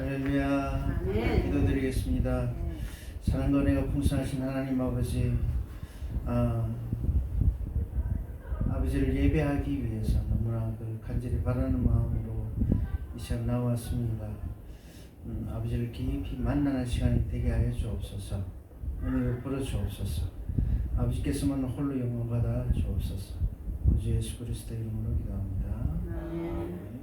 할렐루야. 기도드리겠습니다. 사랑과 은혜가 풍성하신 하나님 아버지, 아버지를 예배하기 위해서 너무나 간절히 바라는 마음으로 이 시간 나왔습니다. 아버지를 깊이 만나는 시간이 되게 하여 주옵소서. 은혜를 부어 주옵소서. 아버지께서만 홀로 영광 받아 주옵소서. 주 예수 그리스도 이름으로 기도합니다. 아멘.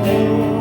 Oh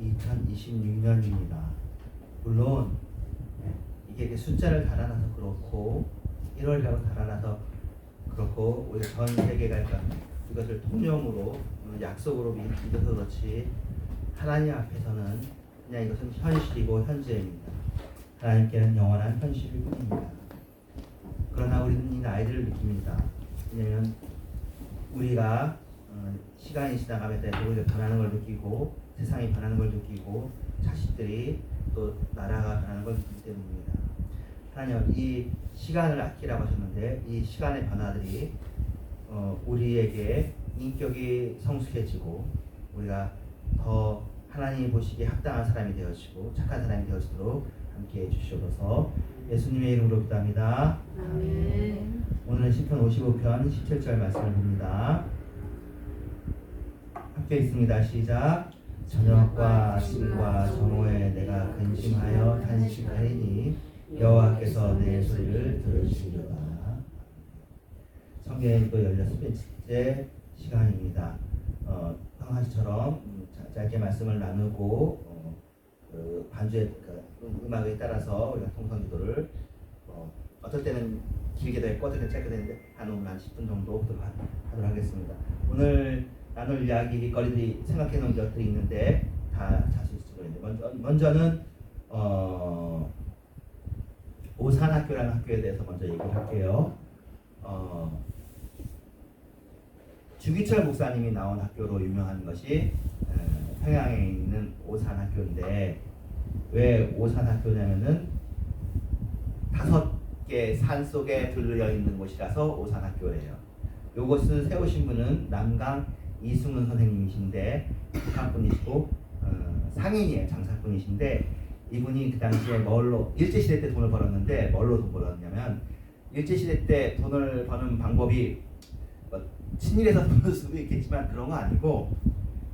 2026년입니다. 물론 이게 숫자를 달아놔서 그렇고 1월이라고 달아놔서 그렇고 우리 전 세계가 이것을 통념으로 약속으로 믿어서 그렇지 하나님 앞에서는 그냥 이것은 현실이고 현재입니다. 하나님께는 영원한 현실일 뿐입니다. 그러나 우리는 이 나이들을 느낍니다. 왜냐하면 우리가 시간이 지나가면서 우리가 변하는 걸 느끼고 세상이 변하는 걸 느끼고 자식들이 또 나라가 변하는 걸 느끼기 때문입니다. 하나님 이 시간을 아끼라고 하셨는데 이 시간의 변화들이 우리에게 인격이 성숙해지고 우리가 더 하나님이 보시기에 합당한 사람이 되어지고 착한 사람이 되어지도록 함께해 주시옵소서. 예수님의 이름으로 기도합니다. 아멘. 오늘은 시편 55편 17절 말씀을 봅니다. 함께 있습니다. 시작. 저녁과 아침과 정오에 내가 근심하여 탄식하리니 여호와께서 내 소리를 들으시리로다. 성경의 또 16번째 시간입니다. 평상시처럼 짧게 말씀을 나누고 그 반주의 음악에 따라서 우리가 통성기도를 어떨 때는 길게 되고 어떨 때는 짧게 되는데 한 10분 정도 하도록 하겠습니다. 오늘 나눌 이야기거리들이 생각해 놓은 것들이 있는데 다 자세히 있는데 먼저는 오산학교라는 학교에 대해서 먼저 얘기를 할게요. 주기철 목사님이 나온 학교로 유명한 것이 평양에 있는 오산학교인데 왜 오산학교냐면은 5개 산 속에 들려 있는 곳이라서 오산학교래요. 이것을 세우신 분은 남강 이승훈 선생님이신데 북한분이시고 상인이에요. 장사꾼이신데 이분이 그 당시에 뭘로 일제시대 때 돈을 벌었는데 뭘로 돈 벌었냐면 일제시대 때 돈을 버는 방법이 친일에서 버는 수도 있겠지만 그런 거 아니고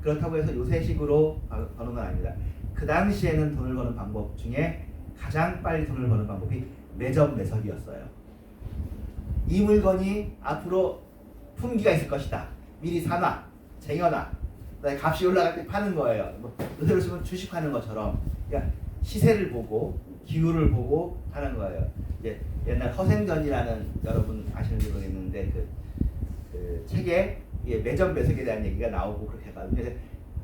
그렇다고 해서 요새식으로 버는 건 아닙니다. 그 당시에는 돈을 버는 방법 중에 가장 빨리 돈을 버는 방법이 매점 매석이었어요. 이 물건이 앞으로 품기가 있을 것이다. 미리 사놔, 쟁여놔. 그다음에 값이 올라갈 때 파는 거예요. 요새로 치면 주식하는 것처럼 그러니까 시세를 보고 기후를 보고 하는 거예요. 이제 옛날 허생전이라는 여러분 아시는지 모르겠는데 그 책에 매점 매석에 대한 얘기가 나오고 그렇게 해가지고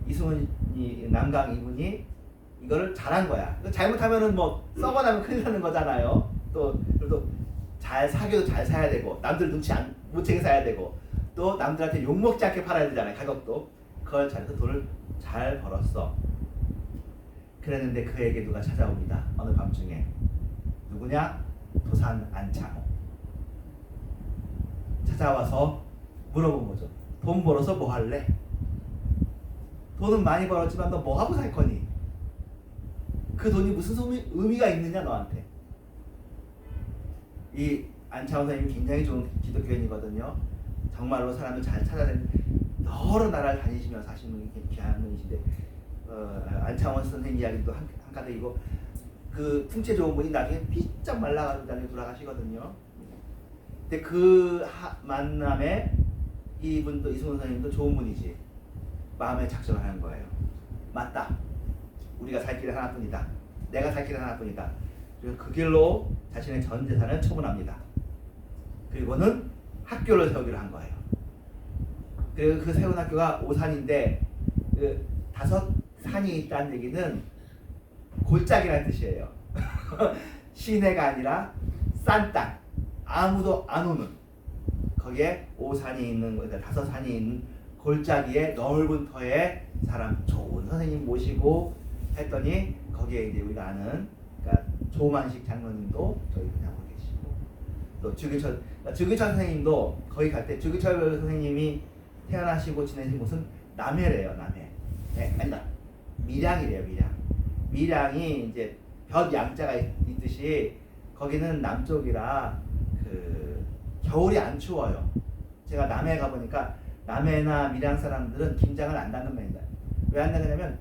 이승훈이 남강 이분이 이거를 잘한 거야. 잘못하면은 뭐 썩어나면 큰일 나는 거잖아요. 또 잘 사기도 잘 사야 되고 남들 눈치 못 채게 사야 되고 또 남들한테 욕 먹지 않게 팔아야 되잖아요. 가격도 그걸 잘해서 돈을 잘 벌었어. 그랬는데 그에게 누가 찾아옵니다. 어느 밤중에 누구냐? 도산 안창호 찾아와서 물어본 거죠. 돈 벌어서 뭐 할래? 돈은 많이 벌었지만 너 뭐 하고 살 거니? 그 돈이 무슨 의미가 있느냐 너한테? 이 안창호 선생님이 굉장히 좋은 기독교인이거든요. 정말로 사람을 잘 찾아내는 여러 나라를 다니시면서 하시는 분이 귀한 분이신데 안창호 선생님 이야기도 한 가닥이고 그 풍채 좋은 분이 나중에 삐쩍 말라가지고 나중에 돌아가시거든요. 근데 그 만남에 이분도 이승훈 선생님도 좋은 분이지 마음에 작정을 하는 거예요. 맞다. 우리가 살 길은 하나뿐이다. 내가 살 길은 하나뿐이다. 그래서 그 길로 자신의 전 재산을 처분합니다. 그리고는 학교를 세우기로 한 거예요. 그리고 그 세운 학교가 오산인데 그 5산이 있다는 얘기는 골짜기라는 뜻이에요. 시내가 아니라 싼 땅, 아무도 안 오는 거기에 오산이 있는 5산이 있는 골짜기에 넓은 터에 사람 좋은 선생님 모시고 했더니 거기에 이제 우리가 아는 그러니까 조만식 장로님도 저희 그냥 하고 계시고 또 주기철 선생님도 거기 갈 때 주기철 선생님이 태어나시고 지내신 곳은 남해래요. 남해. 네, 아니다. 밀양이래요. 밀양이 이제 볕 양자가 있듯이 거기는 남쪽이라 그 겨울이 안 추워요. 제가 남해 가보니까 남해나 밀양 사람들은 김장을 안 담는답니다. 왜 안 담느냐면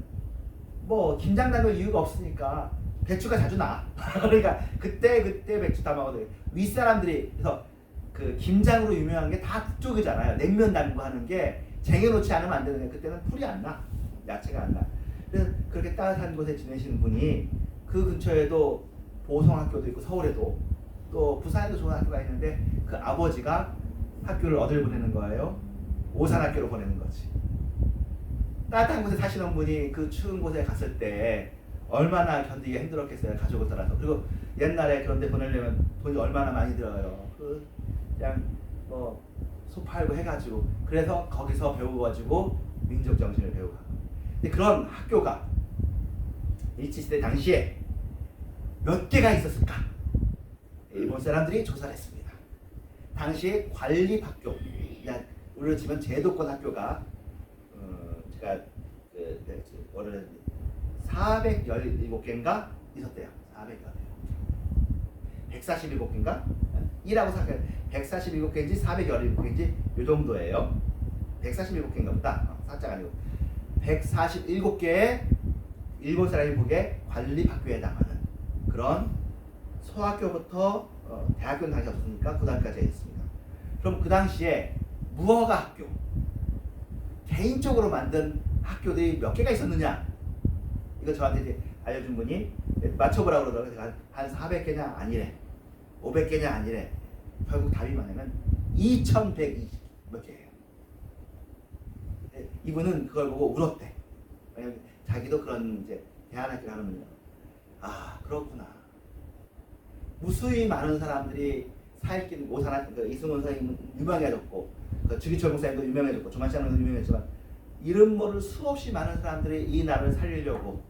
뭐 김장 담을 이유가 없으니까 배추가 자주 나. 그러니까 그때 배추 담아도 윗사람들이 그래서 그 김장으로 유명한 게 다 북쪽이잖아요. 냉면 담고 하는 게 쟁여놓지 않으면 안 되는데 그때는 풀이 안 나. 야채가 안 나. 그래서 그렇게 따뜻한 곳에 지내시는 분이 그 근처에도 보성학교도 있고 서울에도 또 부산에도 좋은 학교가 있는데 그 아버지가 학교를 어딜 보내는 거예요? 오산학교로 보내는 거지. 따뜻한 곳에 사시는 분이 그 추운 곳에 갔을 때 얼마나 견디기가 힘들었겠어요. 가족을 따라서. 그리고 옛날에 그런 데 보내려면 돈이 얼마나 많이 들어요. 그냥 뭐 소 팔고 해가지고 그래서 거기서 배워가지고 민족 정신을 배우고. 근데 그런 학교가 일제시대 당시에 몇 개가 있었을까? 일본 사람들이 조사를 했습니다. 당시에 관립학교, 우리로 치면 제도권 학교가 제가 오늘 417개인가 있었대요. 147개인가? 1하고 4, 147개인지 417개인지 이 정도예요. 147개인가 보다. 살짝 아니고 147개의 일본 사람이 보기에 관립학교에 해당하는 그런 소학교부터 대학교는 당시 없었으니까 고등학교까지 했습니다. 그럼 그 당시에 무허가 학교, 개인적으로 만든 학교들이 몇 개가 있었느냐? 이거 저한테 이제 알려준 분이 맞춰보라고 그러더라고요. 제가 한 400개냐 아니래, 500개냐 아니래. 결국 답이 뭐냐면 2120 몇 개예요. 이분은 그걸 보고 울었대. 왜냐면 자기도 그런 이제 대안학교를 하는 분이요. 아 그렇구나. 무수히 많은 사람들이 사익긴 오산학 그 이승훈 선생님은 유명해졌고, 그 주기철 목사님도 유명해졌고, 조만치 장로도 유명했지만 이름 모를 수없이 많은 사람들이 이 나라를 살리려고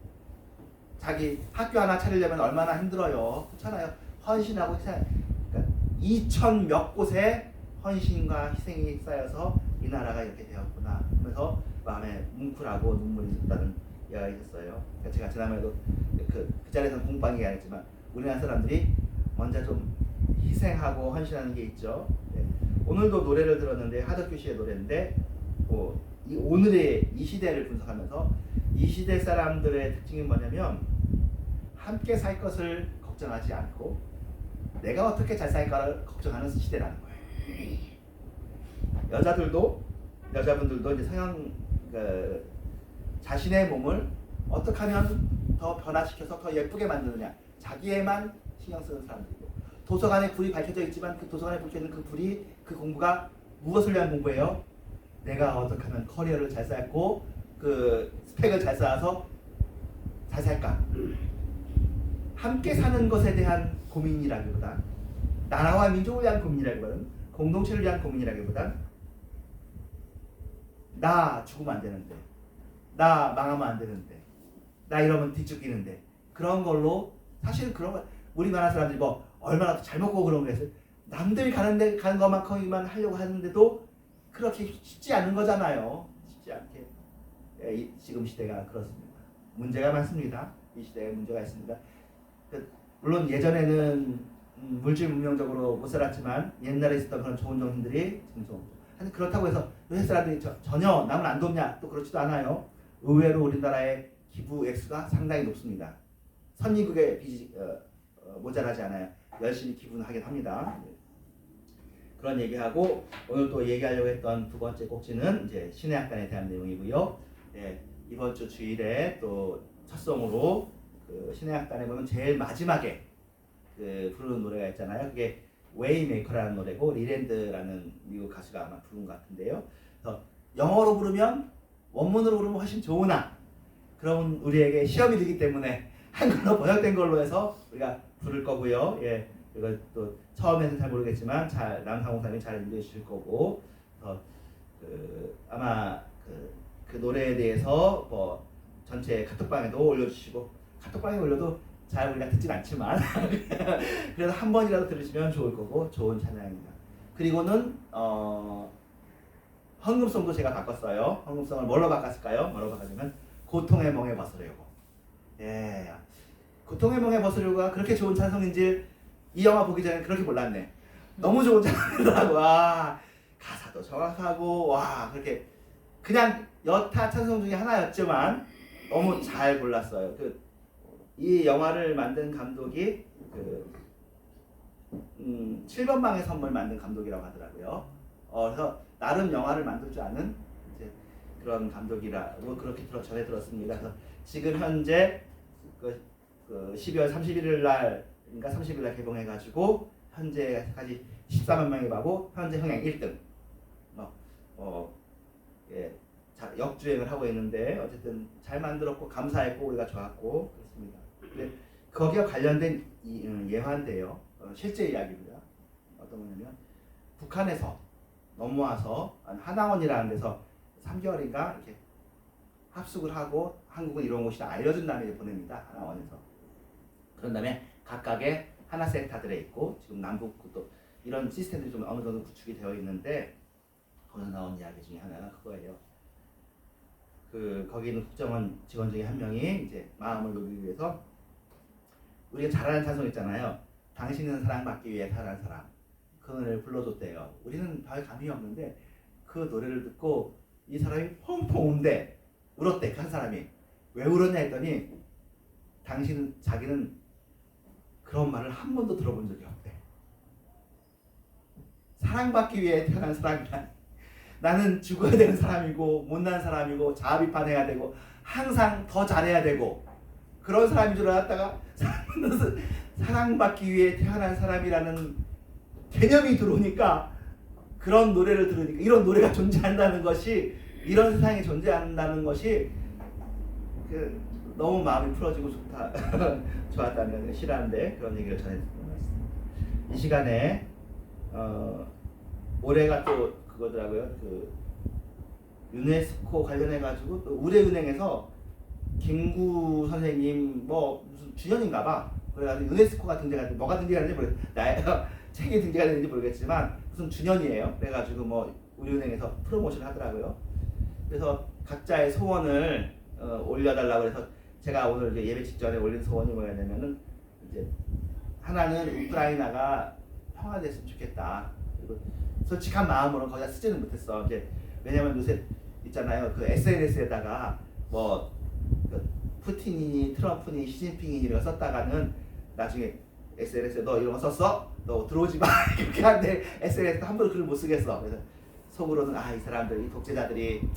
자기 학교 하나 차리려면 얼마나 힘들어요. 그렇잖아요. 헌신하고 그러니까 2000 몇 곳에 헌신과 희생이 쌓여서 이 나라가 이렇게 되었구나 하면서 마음에 뭉클하고 눈물이 쏟다는 이야기가 있었어요. 그러니까 제가 지난번에도 그 자리에서는 공부하는 게 아니지만 우리나라 사람들이 먼저 좀 희생하고 헌신하는 게 있죠. 네. 오늘도 노래를 들었는데 하덕규 씨의 노래인데 오늘의 이 시대를 분석하면서 이 시대 사람들의 특징이 뭐냐면 함께 살 것을 걱정하지 않고 내가 어떻게 잘 살까를 걱정하는 시대라는 거예요. 여자분들도 이제 자신의 몸을 어떻게 하면 더 변화시켜서 더 예쁘게 만드느냐, 자기에만 신경 쓰는 사람들이고, 도서관에 불이 밝혀져 있지만 그 도서관에 밝혀있는 그 불이, 그 공부가 무엇을 위한 공부예요? 내가 어떻게 하면 커리어를 잘 쌓고 그 스펙을 잘 쌓아서 잘 살까? 함께 사는 것에 대한 고민이라기보다, 나라와 민족을 위한 고민이라기보다는, 공동체를 위한 고민이라기보다는 나 죽으면 안 되는데, 나 망하면 안 되는데, 나 이러면 뒤쫓기는데, 그런 걸로 사실 그런 거 우리나라 사람들이 뭐 얼마나 잘 먹고 그런 거겠어요. 남들이 가는 것만큼만 하려고 하는데도 그렇게 쉽지 않은 거잖아요. 쉽지 않게. 지금 시대가 그렇습니다. 문제가 많습니다. 이 시대에 문제가 있습니다. 물론 예전에는 물질 문명적으로 못 살았지만 옛날에 있었던 그런 좋은 정신들이 지금 좀 하여튼 그렇다고 해서 요새 사람들이 전혀 남을 안 돕냐? 또 그렇지도 않아요. 의외로 우리나라의 기부 액수가 상당히 높습니다. 선진국의 빚이 모자라지 않아요. 열심히 기부는 하긴 합니다. 그런 얘기하고 오늘 또 얘기하려고 했던 두 번째 꼭지는 이제 신해학단에 대한 내용이고요. 예, 이번 주 주일에 또 첫송으로 그 신해학단에 보면 제일 마지막에 그 부르는 노래가 있잖아요. 그게 웨이메이커라는 노래고 리랜드라는 미국 가수가 아마 부른 것 같은데요. 그래서 영어로 부르면 원문으로 부르면 훨씬 좋으나 그럼 우리에게 시험이 되기 때문에 한글로 번역된 걸로 해서 우리가 부를 거고요. 예, 이걸 또 처음에는 잘 모르겠지만 잘 남상호사님이 잘 읽어 주실 거고, 아마 그 노래에 대해서 뭐 전체 카톡방에도 올려주시고, 카톡방에 올려도 잘 우리가 듣진 않지만 그래도 한 번이라도 들으시면 좋을 거고 좋은 찬양입니다. 그리고는 헌금송도 제가 바꿨어요. 헌금송을 뭘로 바꿨을까요? 뭐로 바꿨냐면 고통의 멍에 벗으려고. 예, 고통의 멍에 벗으려고가 그렇게 좋은 찬송인지 이 영화 보기 전에 그렇게 몰랐네. 너무 좋은 찬송이더라고. 와, 가사도 정확하고 와 그렇게 그냥 여타 찬송 중에 하나였지만 너무 잘 골랐어요. 이 영화를 만든 감독이 7번 방의 선물 만든 감독이라고 하더라고요. 그래서 나름 영화를 만들 줄 아는 이제 그런 감독이라고 그렇게 전해 들었습니다. 그래서 지금 현재 그 12월 31일 날 그러니까 30일 날 개봉해가지고 현재까지 14만 명이 봐고 현재 흥행 1등. 예, 역주행을 하고 있는데 어쨌든 잘 만들었고 감사했고 우리가 좋았고 그렇습니다. 근데 거기와 관련된 예화인데요. 실제 이야기입니다. 어떤 거냐면 북한에서 넘어와서 하나원이라는 데서 3개월인가 이렇게 합숙을 하고 한국은 이런 곳이다 알려준 다음에 보냅니다. 하나원에서. 그런 다음에 각각의 하나센터들에 있고 지금 남북도 이런 시스템들이 좀 어느 정도 구축이 되어 있는데 거기서 나온 이야기 중에 하나가 그거예요. 거기 있는 국정원 직원 중에 한 명이 이제 마음을 녹이기 위해서 우리가 잘 아는 찬송 있잖아요. 당신은 사랑받기 위해 태어난 사람. 그 노래를 불러줬대요. 우리는 별 감이 없는데 그 노래를 듣고 이 사람이 펑펑 운대 울었대. 그 한 사람이 왜 울었냐 했더니 자기는 그런 말을 한 번도 들어본 적이 없대. 사랑받기 위해 태어난 사람이란 나는 죽어야 되는 사람이고 못난 사람이고 자아비판해야 되고 항상 더 잘해야 되고 그런 사람인 줄 알았다가 사랑받기 위해 태어난 사람이라는 개념이 들어오니까 그런 노래를 들으니까 이런 노래가 존재한다는 것이 이런 세상이 존재한다는 것이 너무 마음이 풀어지고 좋았다는 걸 싫어하는데 그런 얘기를 전해드리고 있습니다. 이 시간에 올해가 또 그거더라고요. 유네스코 관련해 가지고 또 우대은행에서 김구 선생님 뭐 무슨 주연인가봐. 그래가지고 유네스코가 등재가 뭐가 등재하는지 모르겠어요. 책이 등재가 되는지 모르겠지만 무슨 주년이에요. 그래가지고 뭐 우리은행에서 프로모션 하더라고요. 그래서 각자의 소원을 올려달라고 해서 제가 오늘 이제 예배 직전에 올린 소원이 뭐였냐면은 이제 하나는 우크라이나가 평화됐으면 좋겠다. 그리고 솔직한 마음으로 거기다 쓰지는 못했어. 이제 왜냐면 요새 있잖아요. 그 SNS에다가 뭐 푸틴이니 트럼프니 시진핑이 이런 거 썼다가는 나중에 SNS에 너 이런 거 썼어? 너 들어오지 마 이렇게 하는데 SNS에 함부로 글을 못 쓰겠어. 그래서 속으로는 이 사람들 이 독재자들이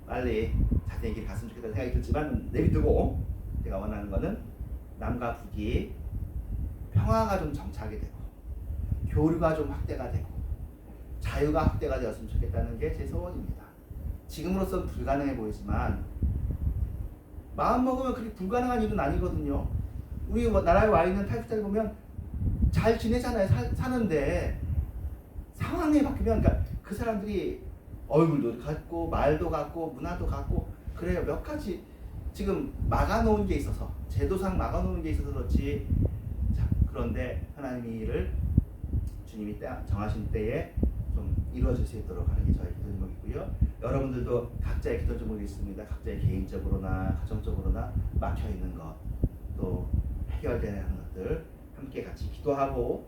빨리 자기네 길 갔으면 좋겠다는 생각이 들지만 내비두고 제가 원하는 거는 남과 북이 평화가 좀 정착이 되고 교류가 좀 확대가 되고 자유가 확대가 되었으면 좋겠다는 게 제 소원입니다. 지금으로서는 불가능해 보이지만 마음 먹으면 그렇게 불가능한 일은 아니거든요. 우리 나라에 와 있는 탈북자들 보면 잘 지내잖아요. 사는데 상황이 바뀌면 그러니까 그 사람들이 얼굴도 같고 말도 같고 문화도 같고 그래요. 몇 가지 지금 막아놓은 게 있어서 제도상 막아놓은 게 있어서 그렇지. 자, 그런데 하나님의 일을 주님이 정하신 때에 좀 이루어질 수 있도록 하는 게 저의 기도 제목이고요. 여러분들도 각자의 기도 제목이 있습니다. 각자의 개인적으로나 가정적으로나 막혀 있는 것, 또 해결되는 것들 함께 같이 기도하고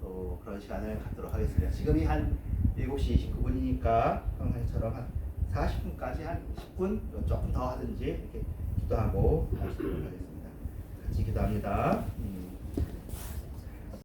또 그런 시간을 갖도록 하겠습니다. 지금이 한 7시 29분이니까 평상시처럼 한 40분까지 한 10분 조금 더 하든지 이렇게 기도하고 하시도록 하겠습니다. 같이 기도합니다.